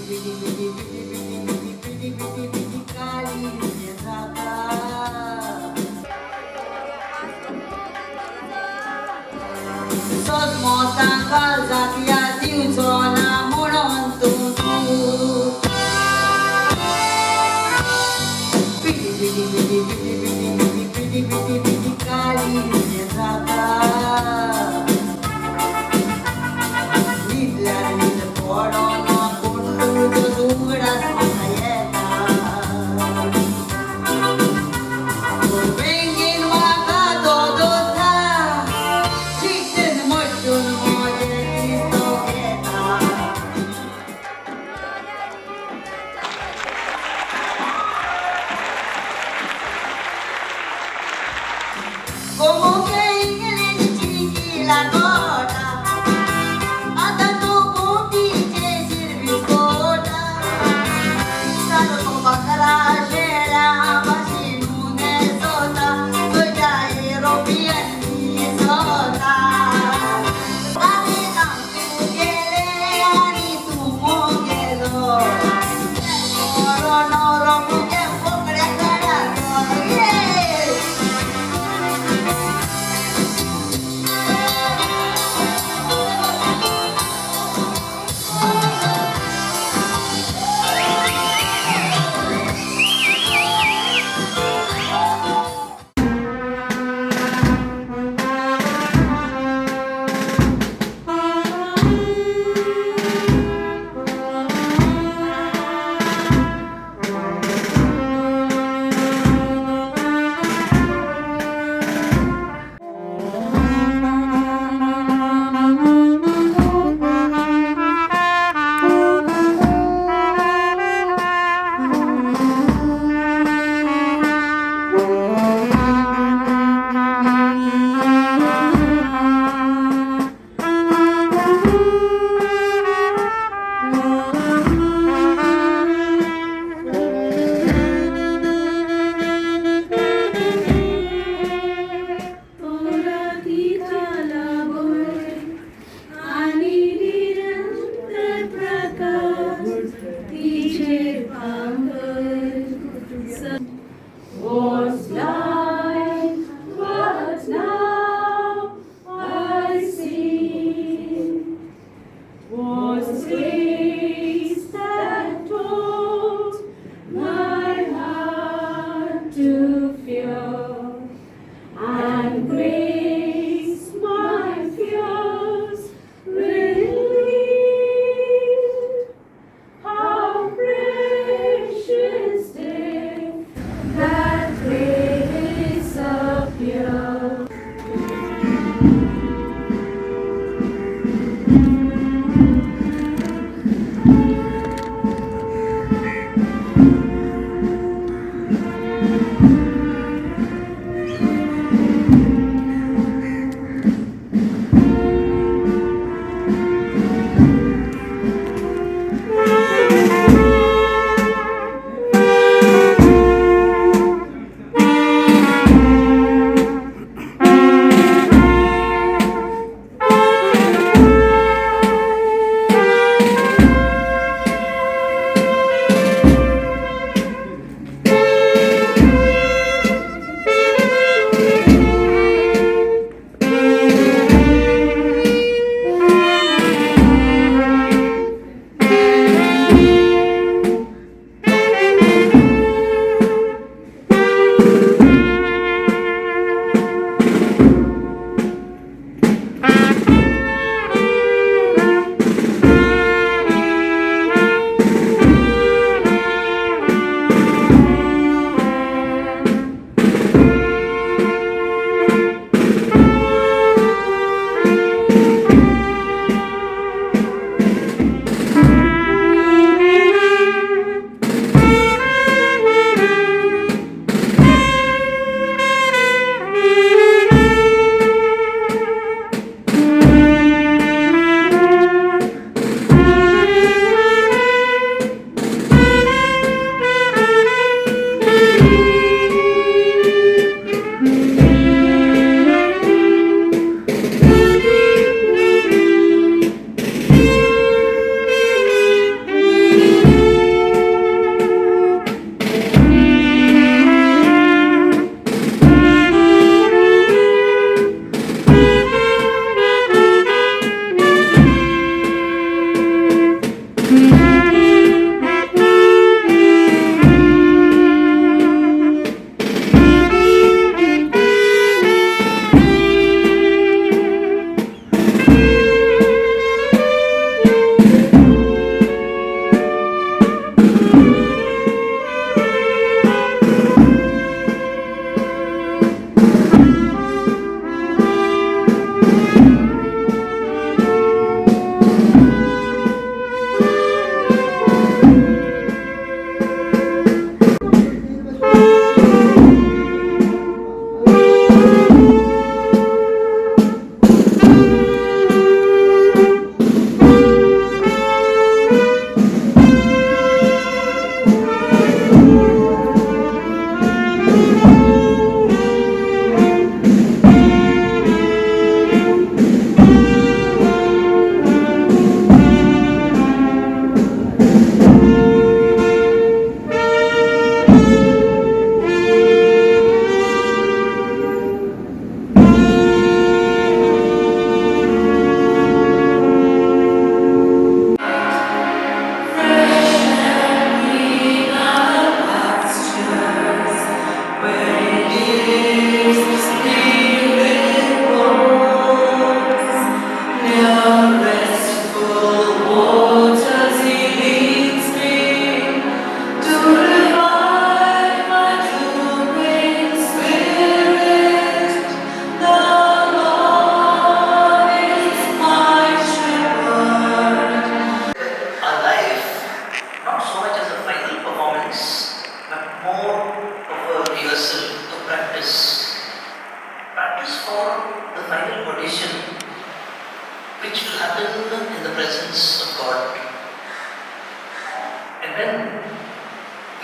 Sos mosang kalzat ya diucona moron tutu. Piti piti piti piti piti piti piti piti kali nezaka. Nidlar nid korona kundu jodu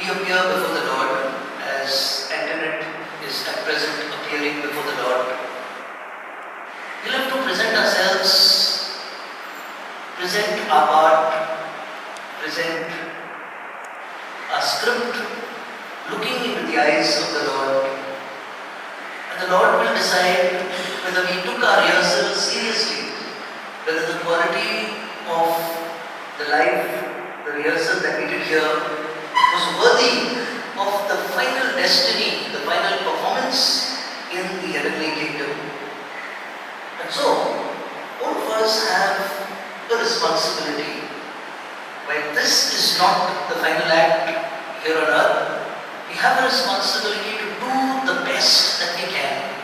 We appear before the Lord as Antonette is at present appearing before the Lord. We'll have to present ourselves, present our part, present our script, looking into the eyes of the Lord. And the Lord will decide whether we took our rehearsal seriously, whether the quality of the life, the rehearsal that we did here was worthy of the final destiny, the final performance in the heavenly kingdom. And so, all of us have a responsibility. While this is not the final act here on earth, we have a responsibility to do the best that we can.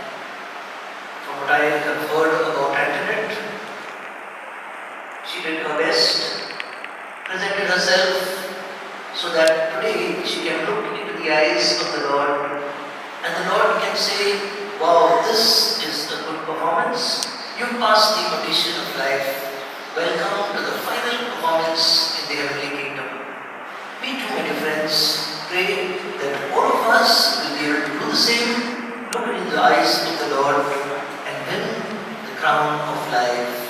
From what I have heard about Antonette, she did her best, presented herself so that today she can look into the eyes of the Lord and the Lord can say, wow, this is a good performance. You passed the audition of life. Welcome to the final performance in the heavenly kingdom. We too, my dear friends, pray that all of us will be able to do the same, look into the eyes of the Lord and win the crown of life.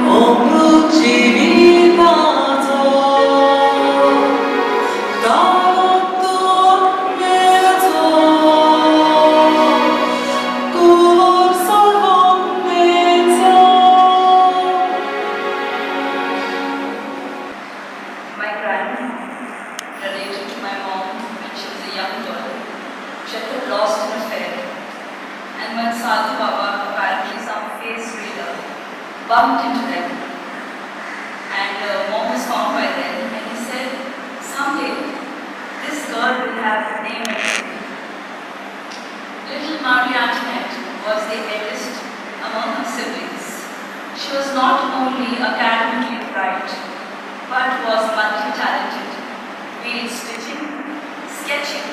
Om Ruchi talking to them. And mom was found by them, and he said, someday this girl will have a name and fame. Little Marie Antoinette was the eldest among her siblings. She was not only academically bright, but was multi-talented, be it stitching, sketching,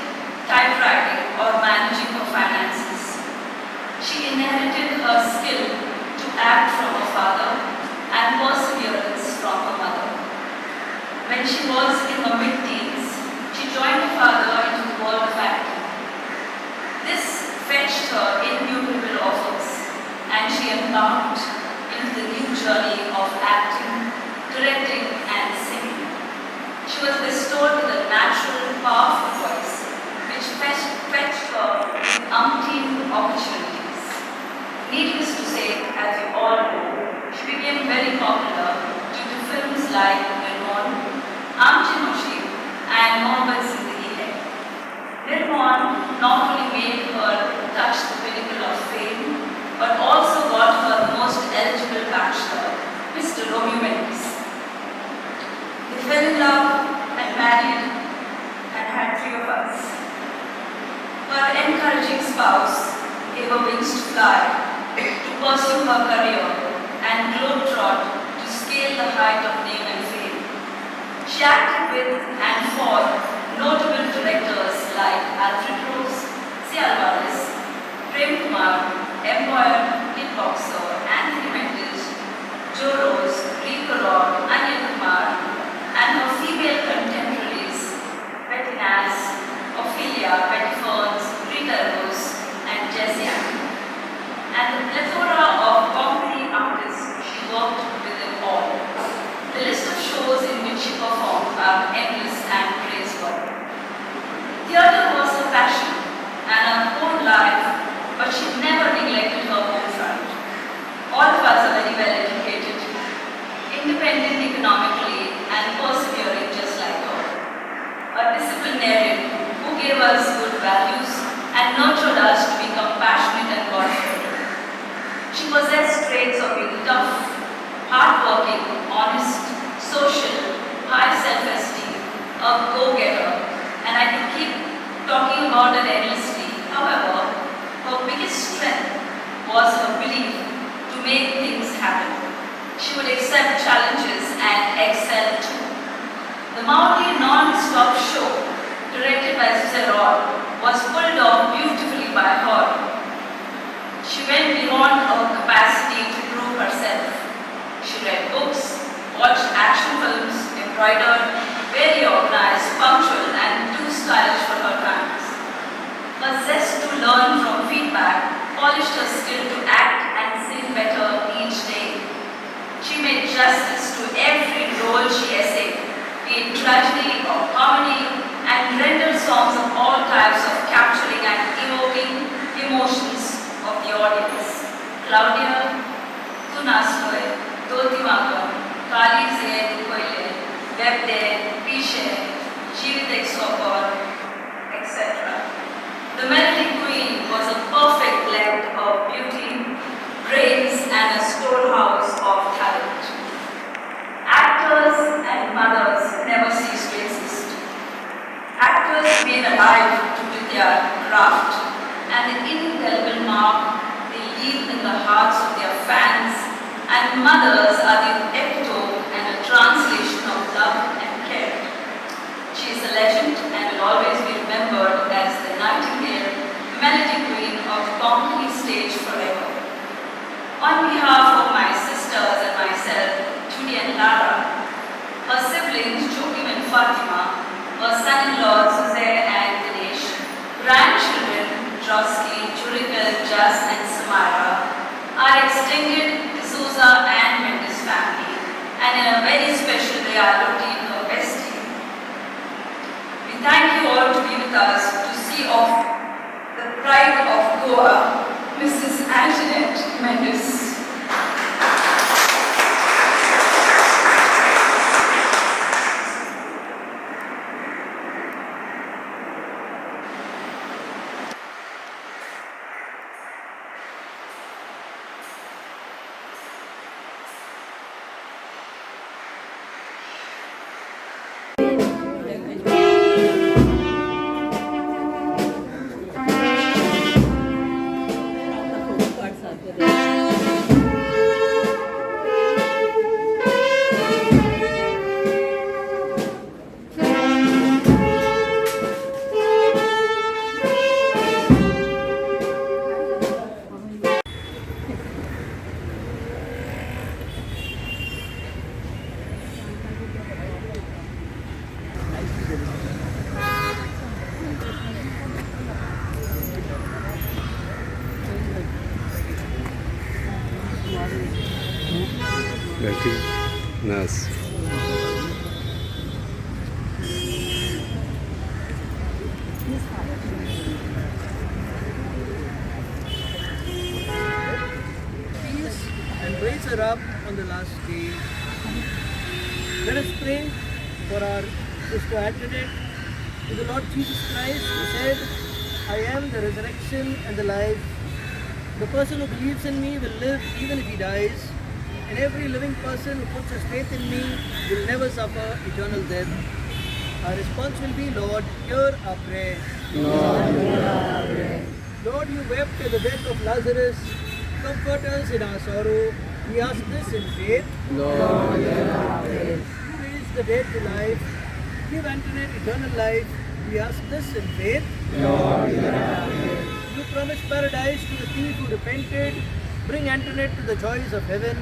typewriting, or managing her finances. She inherited her skill to act from her father and perseverance from her mother. When she was in her mid-teens, she joined her father into the world of acting. This fetched her innumerable offers, and she embarked into the new journey of acting, directing, and singing. She was bestowed with a natural, powerful voice, which fetched her with umpteen opportunities. Needless to say, as you all know, she became very popular due to films like Nirmon, Amchinoshi, and Mohammed Zindagi Hai. Nirmon not only made her touch the pinnacle of fame, but also got her the most eligible bachelor, Mr. Romeo Mendes. They fell in love and married and had 3 of us. Her encouraging spouse gave her wings to fly, to pursue her career and globetrot to scale the height of name and fame. She acted with and for notable directors like Alfred Rose, C. Alvarez, Prem Kumar, Empire, Kickboxer, Anthony Mendes, Joe Rose, Rita, Anya Kumar, and her female contemporaries, Betty Naz, Ophelia, Betty Ferns, Rita Rose, and Jessie. And the plethora of comedy artists she worked with them all. The list of shows in which she performed are endless and praiseworthy. Theatre was her passion and her whole life, but she never neglected her home front. All of us are very well educated, independent economically, and persevering just like her. A disciplinarian who gave us good values and nurtured us to be compassionate and God-fearing. She possessed traits of being tough, hardworking, honest, social, high self-esteem, a go-getter, and I could keep talking about it endlessly. However, her biggest strength was her belief to make things happen. She would accept challenges and excel too. The Maori non-stop show, directed by Zerod, was pulled off beautifully by her. She went beyond her capacity to prove herself. She read books, watched action films, embroidered, very organized, punctual, and too stylish for her times. Her zest to learn from feedback polished her skill to act and sing better each day. She made justice to every role she essayed, be it tragedy or comedy, and rendered songs of all types of capturing and evoking emotions of the audience. Claudia, Tunasloe, Doti Makam, Kali Zed Koile, Webde, Pishe, Jeevitek Sopor, etc. The Melody Queen was a perfect blend of beauty, brains, and a storehouse of talent. Actors and mothers never ceased to exist. Actors made alive to their craft and the indelible mark they leave in the hearts of their fans, and mothers are the epitome and a translation of love and care. She is a legend and will always be remembered as the Nightingale, Melody Queen of Konkani stage forever. On behalf of my sisters and myself, Judy and Lara, her siblings Joaquim and Fatima, her son-in-law Suzanne and Dinesh, grandchildren Drosky, Jurikel, Jas, and Samara, our extended D'Souza and Mendes family, and in a very special way, our routine, her bestie. We thank you all to be with us to see off the pride of Goa, Mrs. Antonette Mendes. nurse. Peace and raise her up on the last day. Let us pray for our sister Antonette. To the Lord Jesus Christ, who said, I am the resurrection and the life. The person who believes in me will live even if he dies, and every living person who puts his faith in me will never suffer eternal death. Our response will be, Lord, hear our prayer. Lord, you wept at the death of Lazarus. Comfort us in our sorrow. We ask this in faith. Lord, hear our You raise the dead to life. Give Antonette eternal life. We ask this in faith. Lord, hear our You promised paradise to the thief who repented. Bring Antonette to the joys of heaven.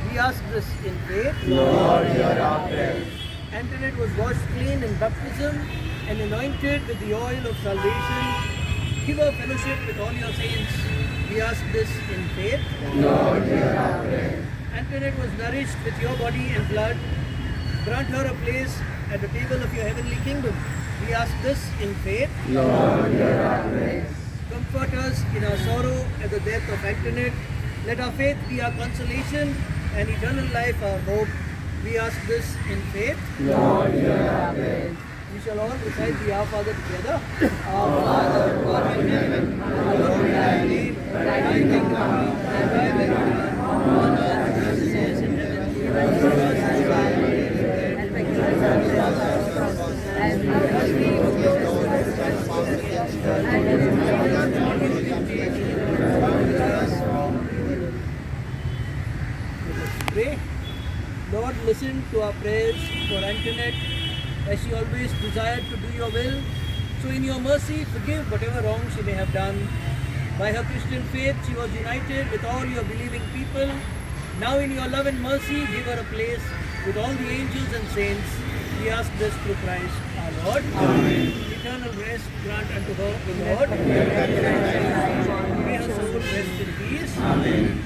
We ask this in faith. Lord, hear our prayer. Antonette was washed clean in baptism and anointed with the oil of salvation. Give her fellowship with all your saints. We ask this in faith. Lord, hear our prayer. Antonette was nourished with your body and blood. Grant her a place at the table of your heavenly kingdom. We ask this in faith. Lord, hear our prayer. Comfort us in our sorrow at the death of Antonette. Let our faith be our consolation and eternal life our hope. We ask this in faith. Lord, hear our prayer. We shall all recite the Our Father together. Our Father, who art in heaven, hallowed be thy name. Thy kingdom come, thy will be done, on earth as it is in heaven. Give us this day our daily bread, and forgive us our trespasses, as we forgive those who trespass against us. And lead us not into temptation, but deliver us from evil. Let us pray. Lord, listen to our prayers for Antonette, as she always desired to do your will. So in your mercy, forgive whatever wrong she may have done. By her Christian faith, she was united with all your believing people. Now in your love and mercy, give her a place with all the angels and saints. We ask this through Christ our Lord. Amen. Eternal rest grant unto her, the Lord. May her soul rest in peace. Amen.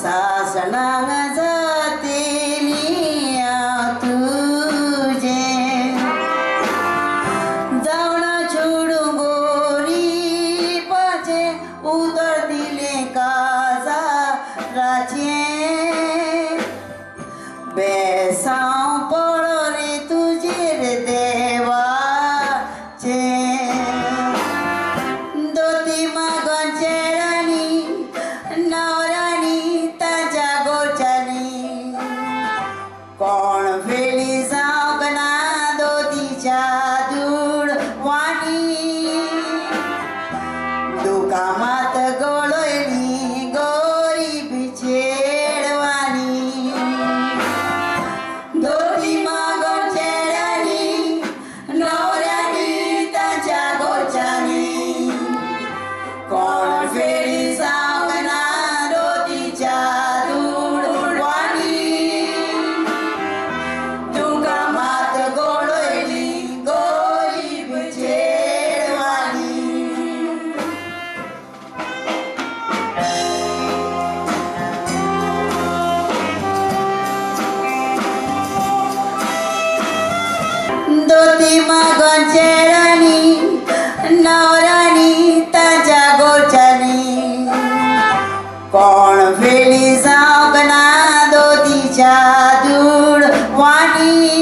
सासणांग जातेली तुझे जाऊन छोडून गोरी पाचे उतर दिले काजाराचे बेसाव पडो रे तुझे रे देवाचे दोती मागून चेडानी नवरानी ताच्या गोच्यानी कोण फेली जावंक ना दोतीच्या दूड वाणी दुकामात गळयली गोरी बिचेडवानी कोण फेली जावना दोतीच्या दूड वाणी